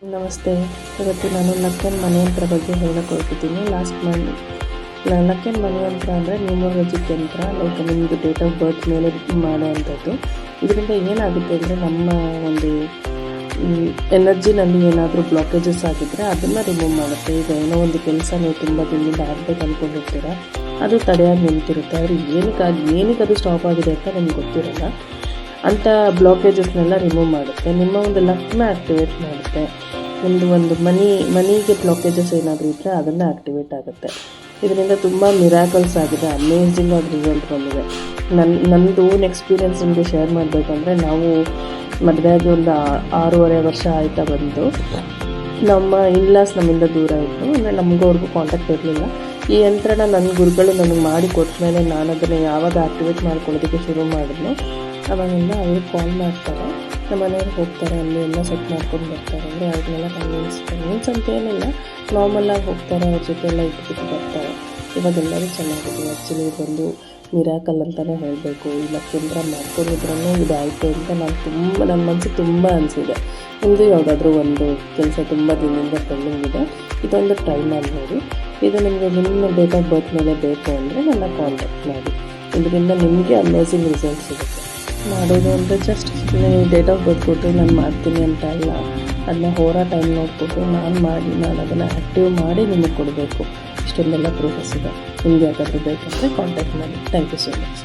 ನಮಸ್ತೆ. ಇವತ್ತು ನಾನು ಲಕ್ಕನ್ ಮನೆಯಂತ್ರ ಬಗ್ಗೆ ಹೇಳಕ್ಕೆ ಹೊರಟಿದ್ದೀನಿ. ಲಕ್ಕನ್ ಮನೆಯಂತ್ರ ಅಂದರೆ ನ್ಯೂಮರಾಲಜಿಕ್ ಯಂತ್ರ, ಲೈಕ್ ನಿಮ್ಮದು ಡೇಟ್ ಆಫ್ ಬರ್ತ್ ಮೇಲೆ ಮಾಡೋವಂಥದ್ದು. ಇದರಿಂದ ಏನಾಗುತ್ತೆ ಅಂದರೆ ನಮ್ಮ ಒಂದು ಎನರ್ಜಿನಲ್ಲಿ ಏನಾದರೂ ಬ್ಲಾಕೇಜಸ್ ಆಗಿದ್ದರೆ ಅದನ್ನು ರಿಮೂವ್ ಮಾಡುತ್ತೆ. ಈಗ ಏನೋ ಒಂದು ಕೆಲಸ ನೀವು ತುಂಬ ದಿನದಿಂದ ಆಗಬೇಕು ಅಂದ್ಕೊಂಡಿರ್ತೀರ, ಅದು ತಡೆಯಾಗಿ ನಿಂತಿರುತ್ತೆ. ಆದರೆ ಏನಕ್ಕೆ ಅದು ಸ್ಟಾಪ್ ಆಗಿದೆ ಅಂತ ನಿಮ್ಗೆ ಗೊತ್ತಿರಲ್ಲ. ಅಂಥ ಬ್ಲಾಕೇಜಸ್ನೆಲ್ಲ ರಿಮೂವ್ ಮಾಡುತ್ತೆ. ನಿಮ್ಮ ಒಂದು ಲಕ್ನ ಆ್ಯಕ್ಟಿವೇಟ್ ಮಾಡುತ್ತೆ. ನಿಮ್ಮದು ಒಂದು ಮನಿಗೆ ಬ್ಲಾಕೇಜಸ್ ಏನಾದರೂ ಇದ್ದರೆ ಅದನ್ನು ಆ್ಯಕ್ಟಿವೇಟ್ ಆಗುತ್ತೆ. ಇದರಿಂದ ತುಂಬ ಮಿರಾಕಲ್ಸ್ ಆಗಿದೆ, ಅಮೇಝಿಂಗ್ ಆಗಿ ರಿಸಲ್ಟ್ ಬಂದಿದೆ. ನನ್ನದು ಓನ್ ಎಕ್ಸ್ಪೀರಿಯೆನ್ಸ್ ನಿಮಗೆ ಶೇರ್ ಮಾಡಬೇಕಂದ್ರೆ, ನಾವು ಮದುವೆಯಾಗಿ ಒಂದು 6.5 ವರ್ಷ ಆಯ್ತಾ ಬಂದು, ನಮ್ಮ ಇನ್ಲಾಸ್ ನಮ್ಮಿಂದ ದೂರ ಇತ್ತು. ಅಂದರೆ ನಮಗೂ ಅವ್ರಿಗೂ ಕಾಂಟ್ಯಾಕ್ಟ್ ಇರಲಿಲ್ಲ. ಈ ಯಂತ್ರನ ನನ್ನ ಗುರುಗಳು ನನಗೆ ಮಾಡಿ ಕೊಟ್ಟ ಮೇಲೆ ನಾನು ಅದನ್ನು ಯಾವಾಗ ಆ್ಯಕ್ಟಿವೇಟ್ ಮಾಡ್ಕೊಳ್ಳೋದಕ್ಕೆ ಶುರು ಮಾಡಿದ್ನೋ ಅವಾಗಿಂದ ಅವರು ಕಾಲ್ ಮಾಡ್ತಾರೆ, ನಮ್ಮ ಮನೆಯವ್ರಿಗೆ ಹೋಗ್ತಾರೆ, ಅಲ್ಲಿ ಎಲ್ಲ ಸೆಟ್ ಮಾಡ್ಕೊಂಡು ಬರ್ತಾರೆ. ಅಂದರೆ ಅವ್ರನ್ನೆಲ್ಲ ಕನ್ವಿನ್ಸ್ ಅಂತ ಏನಿಲ್ಲ, ನಾರ್ಮಲಾಗಿ ಹೋಗ್ತಾರೆ, ಅವ್ರ ಜೊತೆ ಎಲ್ಲ ಇಟ್ಬಿಟ್ಟು ಬರ್ತಾರೆ. ಇವಾಗೆಲ್ಲರೂ ಚೆನ್ನಾಗಿದೆ. ಆ್ಯಕ್ಚುಲಿ ಇದೊಂದು ಮಿರಾಕಲ್ ಅಂತಲೇ ಹೇಳಬೇಕು. ಈ ಲಕ್ಕೇಂದ್ರ ಮಾಡ್ಕೊಂಡಿದ್ರೂ ಇದಾಯಿತು ಅಂತ ನನ್ನ ಮನಸ್ಸಿಗೆ ತುಂಬ ಅನಿಸಿದೆ. ನಿಮ್ಮದು ಯಾವುದಾದ್ರೂ ಒಂದು ಕೆಲಸ ತುಂಬ ದಿನದಿಂದ ಪೆಂಡಿಂಗ್ ಇದೆ, ಇದೊಂದು ಟ್ರೈ ಮಾಡಿ ನೋಡಿ. ಇದು ನಿಮಗೆ ನಿಮ್ಮ ಡೇಟ್ ಆಫ್ ಬರ್ತ್ ಮೇಲೆ ಬೇಕು ಅಂದರೆ ನನ್ನ ಕಾಂಟ್ಯಾಕ್ಟ್ ಮಾಡಿ. ಇದರಿಂದ ನಿಮಗೆ ಅಮೇಝಿಂಗ್ ರಿಸಲ್ಟ್ ಸಿಗುತ್ತೆ. ಮಾಡೋದು ಅಂದರೆ ಜಸ್ಟ್ ನೀವು ಡೇಟ್ ಆಫ್ ಬರ್ತ್ ಕೊಟ್ಟು ನಾನು ಮಾಡ್ತೀನಿ ಅಂತ ಅಲ್ಲ, ಅದನ್ನ ಟೈಮ್ ನೋಡಿಕೊಟ್ಟು ನಾನು ಅದನ್ನು ಆ್ಯಕ್ಟಿವ್ ಮಾಡಿ ನಿಮಗೆ ಕೊಡಬೇಕು. ಇಷ್ಟೊಂದೆಲ್ಲ ಪ್ರೋಸೆಸ್ ಇದೆ. ನಿಮಗೆ ಯಾಕಾದರೂ ಬೇಕಂದರೆ ಕಾಂಟ್ಯಾಕ್ಟ್ ಮಾಡಿ. Thank you so much.